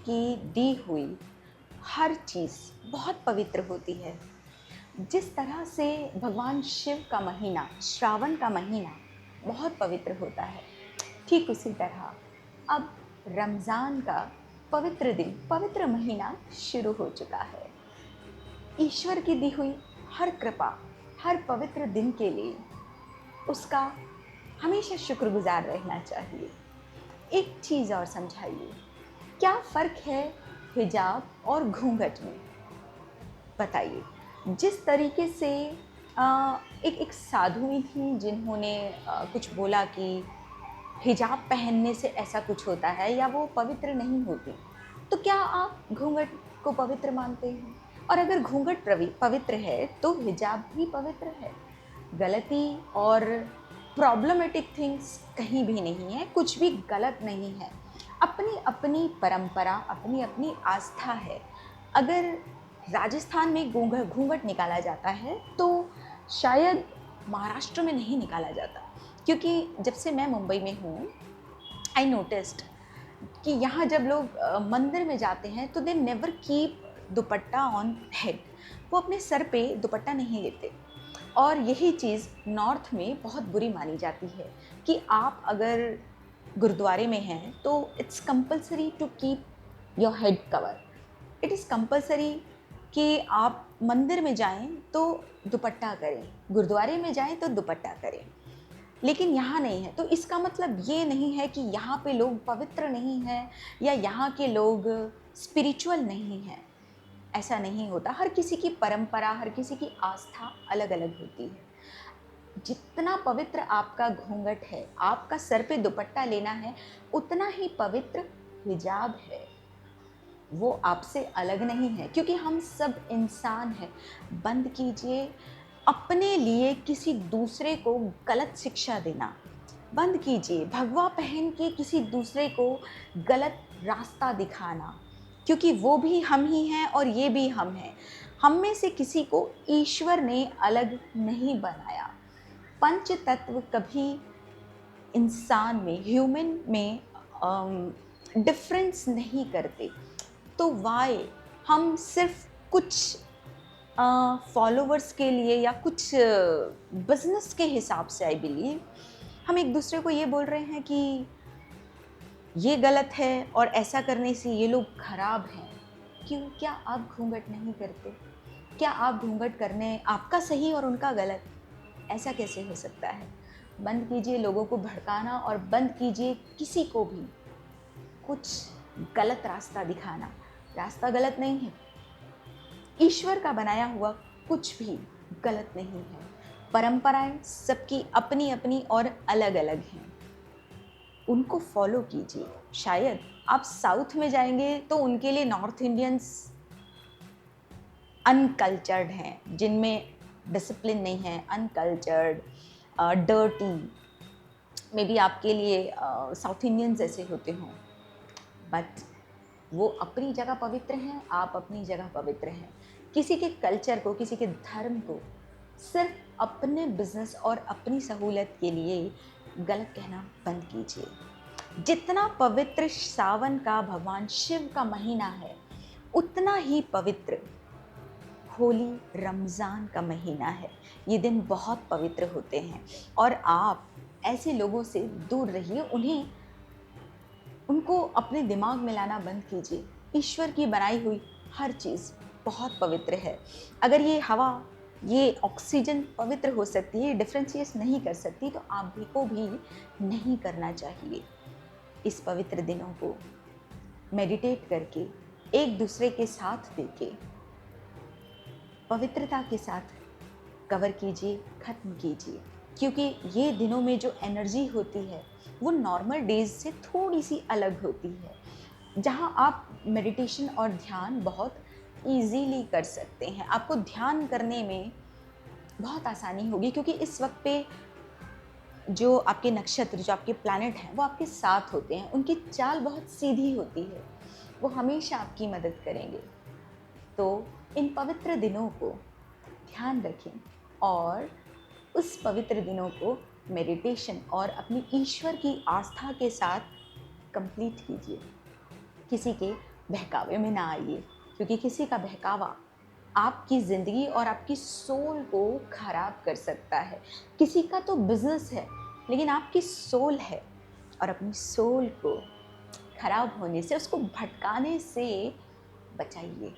की दी हुई हर चीज़ बहुत पवित्र होती है। जिस तरह से भगवान शिव का महीना, श्रावण का महीना बहुत पवित्र होता है, ठीक उसी तरह अब रमज़ान का पवित्र दिन, पवित्र महीना शुरू हो चुका है। ईश्वर की दी हुई हर कृपा, हर पवित्र दिन के लिए उसका हमेशा शुक्रगुजार रहना चाहिए। एक चीज़ और समझाइए, क्या फ़र्क है हिजाब और घूंघट में? बताइए। जिस तरीके से एक साधुई थी जिन्होंने कुछ बोला कि हिजाब पहनने से ऐसा कुछ होता है या वो पवित्र नहीं होती, तो क्या आप घूंघट को पवित्र मानते हैं? और अगर घूंघट पवित्र है तो हिजाब भी पवित्र है। गलती और प्रॉब्लमेटिक थिंग्स कहीं भी नहीं है, कुछ भी गलत नहीं है। अपनी अपनी परंपरा, अपनी अपनी आस्था है। अगर राजस्थान में घूंघट निकाला जाता है तो शायद महाराष्ट्र में नहीं निकाला जाता, क्योंकि जब से मैं मुंबई में हूँ, आई नोटिस्ड कि यहाँ जब लोग मंदिर में जाते हैं तो they never keep dupatta on head. वो अपने सर पे दुपट्टा नहीं लेते। और यही चीज़ नॉर्थ में बहुत बुरी मानी जाती है कि आप अगर गुरुद्वारे में हैं तो it's compulsory to keep your head cover. It is compulsory कि आप मंदिर में जाएं तो दुपट्टा करें, गुरुद्वारे में जाएं तो दुपट्टा करें। लेकिन यहाँ नहीं है, तो इसका मतलब ये नहीं है कि यहाँ पे लोग पवित्र नहीं हैं या यहाँ के लोग स्पिरिचुअल नहीं हैं। ऐसा नहीं होता। हर किसी की परंपरा, हर किसी की आस्था अलग अलग होती है। जितना पवित्र आपका घूंघट है, आपका सर पे दुपट्टा लेना है, उतना ही पवित्र हिजाब है। वो आपसे अलग नहीं है, क्योंकि हम सब इंसान हैं। बंद कीजिए अपने लिए किसी दूसरे को गलत शिक्षा देना। बंद कीजिए भगवा पहन के किसी दूसरे को गलत रास्ता दिखाना, क्योंकि वो भी हम ही हैं और ये भी हम हैं। हम में से किसी को ईश्वर ने अलग नहीं बनाया। पंच तत्व कभी इंसान में, ह्यूमन में डिफरेंस नहीं करते। तो वाई हम सिर्फ कुछ फॉलोवर्स के लिए या कुछ बिजनेस के हिसाब से, आई बिलीव, हम एक दूसरे को ये बोल रहे हैं कि ये गलत है और ऐसा करने से ये लोग खराब हैं। क्यों? क्या आप घूंघट नहीं करते? क्या आप घूंघट करने आपका सही और उनका गलत? ऐसा कैसे हो सकता है? बंद कीजिए लोगों को भड़काना और बंद कीजिए किसी को भी कुछ गलत रास्ता दिखाना। रास्ता गलत नहीं है, ईश्वर का बनाया हुआ कुछ भी गलत नहीं है। परंपराएं सबकी अपनी अपनी और अलग अलग हैं, उनको फॉलो कीजिए। शायद आप साउथ में जाएंगे तो उनके लिए नॉर्थ इंडियंस अनकल्चर्ड हैं, जिनमें डिसिप्लिन नहीं है, अनकल्चर्ड, डर्टी। मे बी आपके लिए साउथ इंडियंस ऐसे होते हों, बट वो अपनी जगह पवित्र हैं, आप अपनी जगह पवित्र हैं। किसी के कल्चर को, किसी के धर्म को सिर्फ अपने बिजनेस और अपनी सहूलत के लिए गलत कहना बंद कीजिए। जितना पवित्र सावन का भगवान शिव का महीना है, उतना ही पवित्र होली, रमज़ान का महीना है। ये दिन बहुत पवित्र होते हैं और आप ऐसे लोगों से दूर रहिए। उनको अपने दिमाग में लाना बंद कीजिए। ईश्वर की बनाई हुई हर चीज़ बहुत पवित्र है। अगर ये हवा, ये ऑक्सीजन पवित्र हो सकती है, डिफ्रेंशिएट नहीं कर सकती, तो आप भी को भी नहीं करना चाहिए। इस पवित्र दिनों को मेडिटेट करके, एक दूसरे के साथ देके, पवित्रता के साथ कवर कीजिए, ख़त्म कीजिए। क्योंकि ये दिनों में जो एनर्जी होती है वो नॉर्मल डेज से थोड़ी सी अलग होती है, जहाँ आप मेडिटेशन और ध्यान बहुत इजीली कर सकते हैं। आपको ध्यान करने में बहुत आसानी होगी, क्योंकि इस वक्त पे जो आपके नक्षत्र, जो आपके प्लैनेट हैं, वो आपके साथ होते हैं। उनकी चाल बहुत सीधी होती है, वो हमेशा आपकी मदद करेंगे। तो इन पवित्र दिनों को ध्यान रखें और उस पवित्र दिनों को मेडिटेशन और अपनी ईश्वर की आस्था के साथ कंप्लीट कीजिए। किसी के बहकावे में ना आइए, क्योंकि किसी का बहकावा आपकी ज़िंदगी और आपकी सोल को ख़राब कर सकता है। किसी का तो बिज़नेस है, लेकिन आपकी सोल है, और अपनी सोल को ख़राब होने से, उसको भटकाने से बचाइए।